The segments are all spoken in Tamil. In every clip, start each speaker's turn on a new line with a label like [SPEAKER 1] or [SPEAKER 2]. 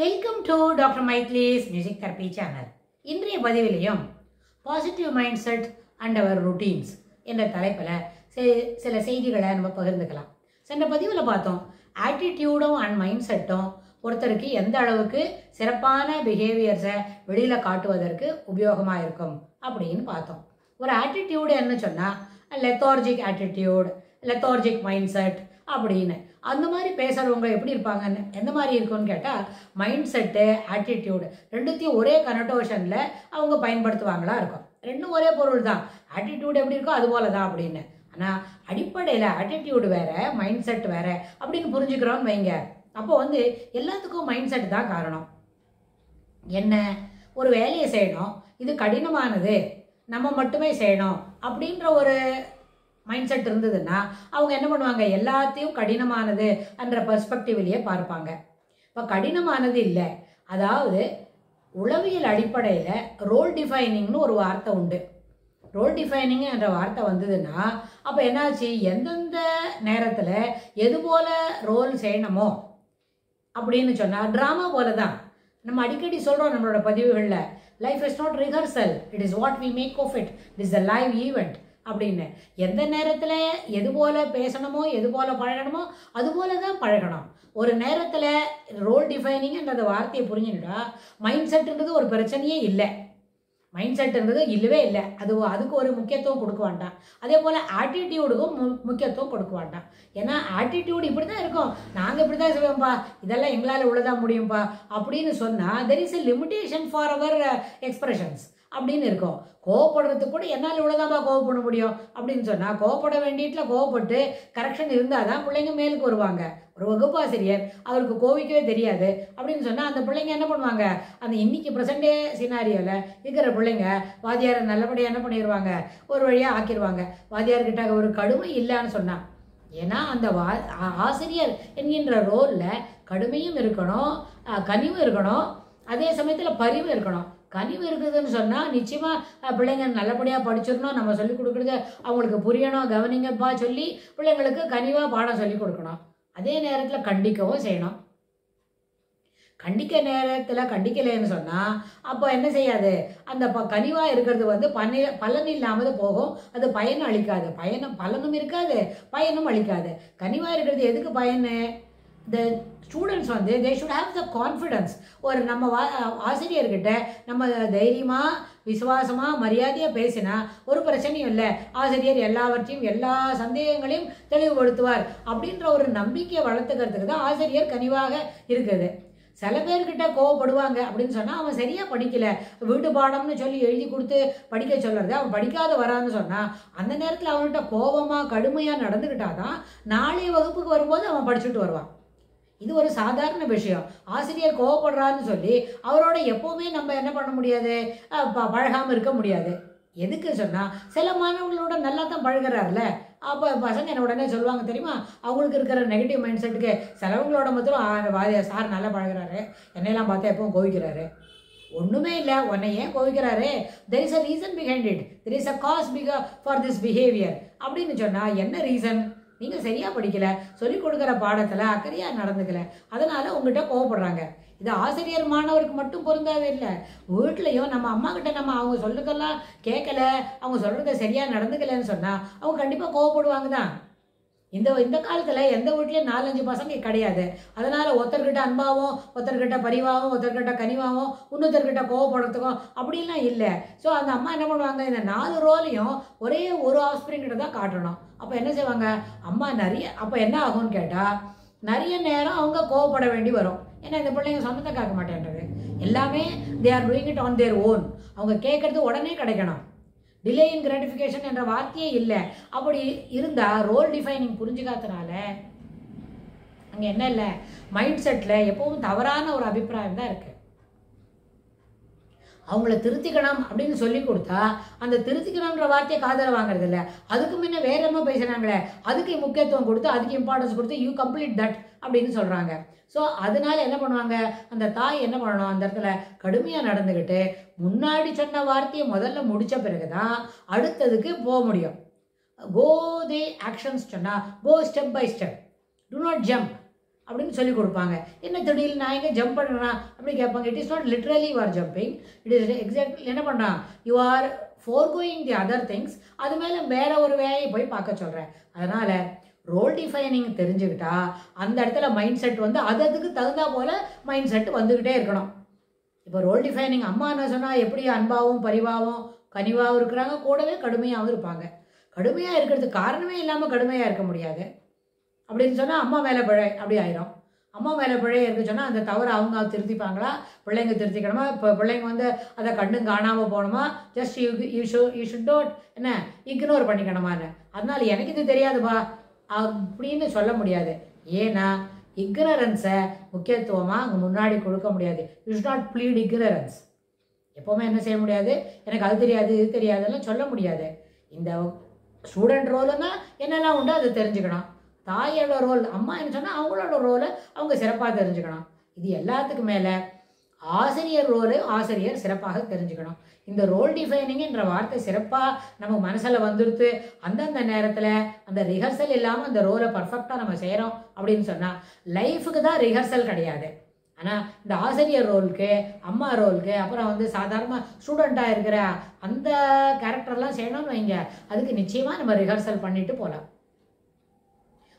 [SPEAKER 1] Welcome to doctor Maithili's music therapy channel. இன்றைய பதிவிலையும் positive mind set and our routines என்ற தலைப்பில் சில செய்திகளை நம்ம பகிர்ந்துக்கலாம். சென்ற பதிவில் பார்த்தோம், ஆட்டிடியூடும் அண்ட் மைண்ட் செட்டும் ஒருத்தருக்கு எந்த அளவுக்கு சிறப்பான பிஹேவியர்ஸை வெளியில் காட்டுவதற்கு உபயோகமாக இருக்கும் அப்படின்னு பார்த்தோம். ஒரு ஆட்டிடியூடு என்ன சொன்னால் lethargic attitude, lethargic mind set அப்படின்னு அந்த மாதிரி பேசுகிறவங்க எப்படி இருப்பாங்கன்னு எந்த மாதிரி இருக்குன்னு கேட்டால் மைண்ட் செட்டு ஆட்டிடியூடு ரெண்டுத்தையும் ஒரே கனோட்டேஷனில் அவங்க பயன்படுத்துவாங்களா இருக்கும். ரெண்டும் ஒரே பொருள் தான். ஆட்டிடியூடு எப்படி இருக்கோ அது போல தான் அப்படின்னு. ஆனால் அடிப்படையில் ஆட்டிடியூடு வேறு மைண்ட் செட் வேறு அப்படின்னு புரிஞ்சுக்கிறோன்னு வைங்க. அப்போ எல்லாத்துக்கும் மைண்ட் செட் தான் காரணம். என்ன, ஒரு வேலையை செய்யணும், இது கடினமானது, நம்ம மட்டுமே செய்யணும் அப்படின்ற ஒரு மைண்ட் செட் இருந்ததுன்னா அவங்க என்ன பண்ணுவாங்க, எல்லாத்தையும் கடினமானது என்ற பெர்ஸ்பெக்டிவ்லேயே பார்ப்பாங்க. இப்போ கடினமானது இல்லை, அதாவது உளவியல் அடிப்படையில் ரோல் டிஃபைனிங்னு ஒரு வார்த்தை உண்டு. ரோல் டிஃபைனிங் என்ற வார்த்தை வந்ததுன்னா அப்போ என்னாச்சு, எந்தெந்த நேரத்தில் எது போல ரோல் செய்யணுமோ அப்படின்னு சொன்னால் ட்ராமா போல தான். நம்ம அடிக்கடி சொல்கிறோம் நம்மளோட பதிவுகளில், life is not rehearsal, it is what we make of it, it is the live event அப்படின்னு. எந்த நேரத்தில் எது போல் பேசணுமோ எது போல் பழகணுமோ அது போல தான் பழகணும். ஒரு நேரத்தில் ரோல் டிஃபைனிங்ன்ற வார்த்தையை புரிஞ்சுக்கிட்டா மைண்ட் செட்டுன்றது ஒரு பிரச்சனையே இல்லை. மைண்ட் செட்டுன்றது இல்லவே இல்லை, அதுக்கு ஒரு முக்கியத்துவம் கொடுக்க வேண்டாம். அதே போல் ஆட்டிடியூடுக்கும் முக்கியத்துவம் கொடுக்க வேண்டாம். ஏன்னா ஆட்டிடியூடு இப்படி தான் இருக்கும், நாங்கள் இப்படி தான் செய்வோம்ப்பா, இதெல்லாம் எங்களால் உள்ளதான் முடியும்ப்பா அப்படின்னு சொன்னால் there is a limitation for our expressions அப்படின்னு இருக்கும். கோவப்படுறதுக்கு கூட என்னால் இவ்வளோதான்ப்பா கோவப்பட முடியும் அப்படின்னு சொன்னால் கோவப்பட வேண்டியதில் கோவப்பட்டு கரெக்ஷன் இருந்தால் தான் பிள்ளைங்க மேலுக்கு வருவாங்க. ஒரு வகுப்பாசிரியர் அவருக்கு கோவிக்கவே தெரியாது அப்படின்னு சொன்னால் அந்த பிள்ளைங்க என்ன பண்ணுவாங்க, அந்த இன்னைக்கு ப்ரெசண்டே சினாரியோவில் இருக்கிற பிள்ளைங்க வாத்தியாரை நல்லபடியாக என்ன பண்ணிடுவாங்க, ஒரு வழியாக ஆக்கிடுவாங்க. வாத்தியார்கிட்ட ஒரு கடுமை இல்லைன்னு சொன்னான். ஏன்னா அந்த ஆசிரியர் என்கின்ற ரோலில் கடுமையும் இருக்கணும், கனிவும் இருக்கணும், அதே சமயத்தில் பரிவும் இருக்கணும். கனிவு இருக்குதுன்னு சொன்னால் நிச்சயமாக பிள்ளைங்க நல்லபடியாக படிச்சிடணும், நம்ம சொல்லிக் கொடுக்குறது அவங்களுக்கு புரியணும், கவனிங்கப்பா சொல்லி பிள்ளைங்களுக்கு கனிவாக பாடம் சொல்லிக் கொடுக்கணும். அதே நேரத்தில் கண்டிக்கவும் செய்யணும். கண்டிக்க கண்டிக்கலைன்னு சொன்னால் அப்போ என்ன செய்யாது, அந்த கனிவாக இருக்கிறது பலன் இல்லாமல் போகும். அது பயனும் அளிக்காது, பலனும் இருக்காது, பயனும் அளிக்காது. கனிவாக இருக்கிறது எதுக்கு பயனு? இந்த students they should have the confidence. ஒரு நம்ம ஆசிரியர்கிட்ட நம்ம தைரியமாக விசுவாசமாக மரியாதையாக பேசினா ஒரு பிரச்சனையும் இல்லை, ஆசிரியர் எல்லாவற்றையும் எல்லா சந்தேகங்களையும் தெளிவுபடுத்துவார் அப்படின்ற ஒரு நம்பிக்கையை வளர்த்துக்கிறதுக்கு தான் ஆசிரியர் கனிவாக இருக்குது. சில பேர்கிட்ட கோவப்படுவாங்க அப்படின்னு சொன்னால் அவன் சரியாக படிக்கலை, வீட்டு பாடம்னு சொல்லி எழுதி கொடுத்து படிக்க சொல்கிறது, அவன் படிக்காத வரான்னு சொன்னால் அந்த நேரத்தில் அவன்கிட்ட கோபமாக கடுமையாக நடந்துக்கிட்டாதான் நாளைய வகுப்புக்கு வரும்போது அவன் படிச்சுட்டு வருவான். இது ஒரு சாதாரண விஷயம். ஆசிரியர் கோவப்படுறான்னு சொல்லி அவரோட எப்போவுமே நம்ம என்ன பண்ண முடியாது, பழகாமல் இருக்க முடியாது. எதுக்கு சொன்னால் சில மாணவர்களோட நல்லா தான் பழகிறாருல, அப்போ பசங்க என்ன உடனே சொல்லுவாங்க தெரியுமா, அவங்களுக்கு இருக்கிற நெகட்டிவ் மைண்ட் செட்டுக்கு சிலவங்களோட மாத்திரம் சார் நல்லா பழகிறாரு, என்னையெல்லாம் பார்த்தா எப்பவும் கோவிக்கிறாரு. ஒன்றுமே இல்லை, உன்னை ஏன் கோவிக்கிறாரு, there is a reason behind it, there is a cause for this behaviour அப்படின்னு சொன்னால் என்ன ரீசன், நீங்கள் சரியாக படிக்கலை, சொல்லிக் கொடுக்குற பாடத்தில் அக்கறையாக நடந்துக்கல, அதனால் உங்ககிட்ட கோவப்படுறாங்க. இது ஆசிரியர் மாணவருக்கு மட்டும் பொருந்தாவே இல்லை, வீட்லையும் நம்ம அம்மா கிட்ட நம்ம அவங்க சொல்றதெல்லாம் கேட்கல, அவங்க சொல்கிறத சரியாக நடந்துக்கலைன்னு சொன்னால் அவங்க கண்டிப்பாக கோவப்படுவாங்க தான். இந்த காலத்தில் எந்த வீட்லேயும் 4-5 பசங்க கிடையாது. அதனால் ஒருத்தர்கிட்ட அன்பாகவும் ஒருத்தர்கிட்ட பரிவாகவும் ஒருத்தர்கிட்ட கனிவாகவும் இன்னொருத்தர்கிட்ட கோவப்படுறதுக்கும் அப்படிலாம் இல்லை. ஸோ அந்த அம்மா என்ன பண்ணுவாங்க, இந்த 4 ரோலையும் ஒரே ஒரு ஆஸ்பிரிங்கிட்ட தான் காட்டணும். அப்போ என்ன செய்வாங்க, அம்மா அப்போ என்ன ஆகும்னு கேட்டால் நிறைய நேரம் அவங்க கோவப்பட வேண்டி வரும். ஏன்னா இந்த பிள்ளைங்க சொந்தத்தை காக்க மாட்டேன்றது, எல்லாமே they are doing it on their own. அவங்க கேட்கறது உடனே கிடைக்கணும். டிலே இன் கிராட்டிஃபிகேஷன் என்ற வார்த்தையே இல்லை. அப்படி இருந்தால் ரோல் டிஃபைனிங் புரிஞ்சுக்காதனால அங்கே என்ன இல்லை, மைண்ட் செட்டில் எப்பவும் தவறான ஒரு அபிப்பிராயம் தான் இருக்குது. அவங்கள திருத்திக்கணும் அப்படின்னு சொல்லி கொடுத்தா அந்த திருத்திக்கணுன்ற வார்த்தையை காதல வாங்குறது இல்லை, அதுக்கு முன்ன வேற என்ன பேசுனாங்களே அதுக்கு முக்கியத்துவம் கொடுத்து அதுக்கு இம்பார்ட்டன்ஸ் கொடுத்து யூ கம்ப்ளீட் தட் அப்படின்னு சொல்கிறாங்க. ஸோ அதனால என்ன பண்ணுவாங்க, அந்த தாய் என்ன பண்ணணும், அந்த இடத்துல கடுமையாக நடந்துக்கிட்டு முன்னாடி சொன்ன வார்த்தையை முதல்ல முடித்த பிறகு தான் அடுத்ததுக்கு போக முடியும். கோ தி ஆக்ஷன்ஸ் சொன்னால் go step by step, do not jump. அப்படின்னு சொல்லி கொடுப்பாங்க. என்ன திடீர்னு நான் எங்கே ஜம்ப் பண்ணுறேன் அப்படின்னு கேட்பாங்க. It is not literally you are jumping, it is exactly என்ன பண்ணுறான், you are foregoing the other things, அது மேலே வேற ஒரு வேலையை போய் பார்க்க சொல்கிறேன். அதனால் ரோல் டிஃபைனிங் தெரிஞ்சுக்கிட்டா அந்த இடத்துல மைண்ட் செட் வந்து அதுக்கு தகுந்தா போல மைண்ட் செட் வந்துக்கிட்டே இருக்கணும். இப்போ ரோல் டிஃபைனிங் அம்மா என்ன சொன்னால் எப்படி அன்பாகவும் பரிவாகவும் கனிவாகவும் இருக்கிறாங்க, கூடவே கடுமையாகவும் இருப்பாங்க. கடுமையாக இருக்கிறதுக்கு காரணமே இல்லாமல் கடுமையாக இருக்க முடியாது. அப்படின்னு சொன்னால் அம்மா மேலே பிழை அப்படி ஆயிரும். அம்மா மேலே பிழை இருக்கு சொன்னால் அந்த தவறு அவங்க திருத்திப்பாங்களா, பிள்ளைங்க திருத்திக்கணுமா? இப்போ பிள்ளைங்க வந்து அதை கண்டும் காணாமல் போகணுமா, ஜஸ்ட் யூ ஷுட் நாட் என்ன இக்னோர் பண்ணிக்கணுமான்னு. அதனால எனக்கு இது தெரியாதுப்பா அப்படின்னு சொல்ல முடியாது. ஏன்னா இக்னரன்ஸை முக்கியத்துவமாக அங்கே முன்னாடி கொடுக்க முடியாது. You should not plead ignorance. எப்போவுமே என்ன செய்ய முடியாது, எனக்கு அது தெரியாது இது தெரியாதுலாம் சொல்ல முடியாது. இந்த ஸ்டூடெண்ட் ரோலுன்னா என்னெல்லாம் உண்டோ அதை தெரிஞ்சுக்கணும். தாயோட ரோல் அம்மா என்ன சொன்னால் அவங்களோட ரோலை அவங்க சிறப்பாக தெரிஞ்சுக்கணும். இது எல்லாத்துக்கும் மேலே ஆசிரியர் ரோலு ஆசிரியர் சிறப்பாக தெரிஞ்சுக்கணும். இந்த ரோல் டிஃபைனிங் என்ற வார்த்தை சிறப்பாக நம்ம மனசில் வந்துடுத்து அந்தந்த நேரத்தில் அந்த ரிஹர்சல் இல்லாமல் அந்த ரோலை பர்ஃபெக்டாக நம்ம செய்கிறோம் அப்படின்னு சொன்னால் லைஃபுக்கு தான் ரிஹர்சல் கிடையாது. ஆனால் இந்த ஆசிரியர் ரோலுக்கு, அம்மா ரோலுக்கு, அப்புறம் வந்து சாதாரண ஸ்டூடெண்ட்டாக இருக்கிற அந்த கேரக்டர்லாம் செய்யணும்னு வைங்க, அதுக்கு நிச்சயமாக நம்ம ரிஹர்சல் பண்ணிட்டு போகலாம்.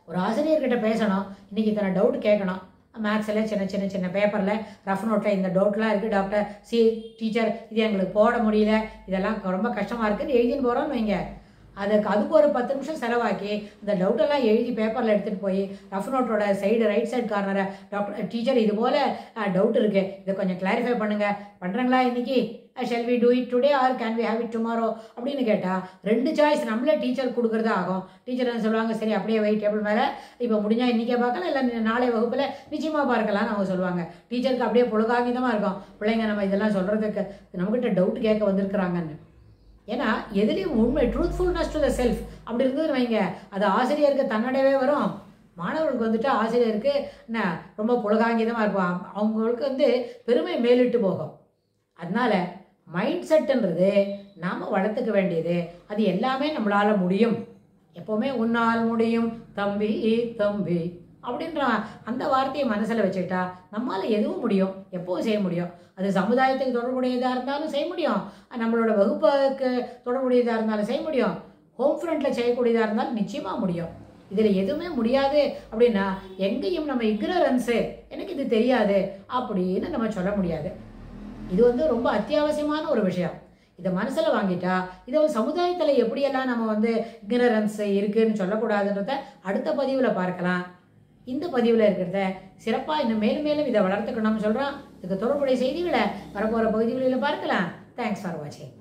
[SPEAKER 1] ஒரு ஆசிரியர்கிட்ட பேசணும், இன்றைக்கி இத்தனை டவுட் கேட்கணும், மேத்ஸில் சின்ன சின்ன சின்ன பேப்பரில் ரஃப் நோட்டில் இந்த டவுட்லாம் இருக்குது டாக்டர், டீச்சர் இது எங்களுக்கு போட முடியல, இதெல்லாம் ரொம்ப கஷ்டமாக இருக்குதுன்னு எழுதின்னு போகிறோன்னு வைங்க. அதுக்கு ஒரு 10 நிமிஷம் செலவாக்கி இந்த டவுட்டெல்லாம் எழுதி பேப்பரில் எடுத்துகிட்டு போய் ரஃப் நோட்டோட சைடு ரைட் சைடு கார்னரை டாக்டர் டீச்சர் இது போல் டவுட் இருக்குது, இதை கொஞ்சம் கிளாரிஃபை பண்ணுறீங்களா இன்றைக்கி, shall we do it today or can we have it tomorrow அப்படின்னு கேட்டால் 2 சாய்ஸ் நம்மளே டீச்சர் கொடுக்குறது ஆகும். டீச்சர் என்ன சொல்லுவாங்க, சரி அப்படியே வெயிட் டேபிள் மேலே இப்போ முடிஞ்சால் இன்றைக்கே பார்க்கலாம், இல்லை நாளை வகுப்பில் நிச்சயமாக பார்க்கலாம்னு அவங்க சொல்லுவாங்க. டீச்சருக்கு அப்படியே பொழுகாகிதமாக இருக்கும், பிள்ளைங்க நம்ம இதெல்லாம் சொல்கிறதுக்கு நம்மக்கிட்ட டவுட் கேட்க வந்திருக்கிறாங்கன்னு. ஏன்னா எதுலேயும் உண்மை ட்ரூத்ஃபுல்னஸ் டு த செல்ஃப் அப்படி இருந்ததுன்னு வைங்க, அது ஆசிரியருக்கு தன்னடையவே வரும். மாணவர்களுக்கு வந்துட்டு ஆசிரியருக்கு என்ன ரொம்ப புலகாங்கிதமாக இருக்கும், அவங்களுக்கு வந்து பெருமை மேலிட்டு போகும். அதனால மைண்ட் செட்டுன்றது நாம் வளர்த்துக்க வேண்டியது, அது எல்லாமே நம்மளால் முடியும். எப்போவுமே உன்னால் முடியும் தம்பி தம்பி அப்படின்ற அந்த வார்த்தையை மனசில் வச்சுக்கிட்டா நம்மளால் எதுவும் முடியும், எப்போவும் செய்ய முடியும். அது சமுதாயத்துக்கு தொடர்புடையதாக இருந்தாலும் செய்ய முடியும், நம்மளோட வகுப்புக்கு தொடர்புடையதாக இருந்தாலும் செய்ய முடியும், ஹோம் ஃப்ரண்ட்டில் செய்யக்கூடியதாக இருந்தாலும் நிச்சயமாக முடியும். இதில் எதுவுமே முடியாது அப்படின்னா எங்கேயும் நம்ம இக்னரன்ஸு எனக்கு இது தெரியாது அப்படின்னு நம்ம சொல்ல முடியாது. இது வந்து ரொம்ப அத்தியாவசியமான ஒரு விஷயம். இதை மனசில் வாங்கிட்டா இதை சமுதாயத்தில் எப்படியெல்லாம் நம்ம வந்து இக்னரன்ஸ் இருக்குதுன்னு சொல்லக்கூடாதுன்றத அடுத்த பதிவில் பார்க்கலாம். இந்த பதிவில் இருக்கிறத சிறப்பாக இன்னும் மேலும் மேலும் இதை வளர்த்துக்கணும்னு சொல்கிறோம். இதுக்கு தொடர்புடைய செய்திகளை வரப்போகிற பகுதிகளில் பார்க்கலாம். தேங்க்ஸ் ஃபார் வாட்சிங்.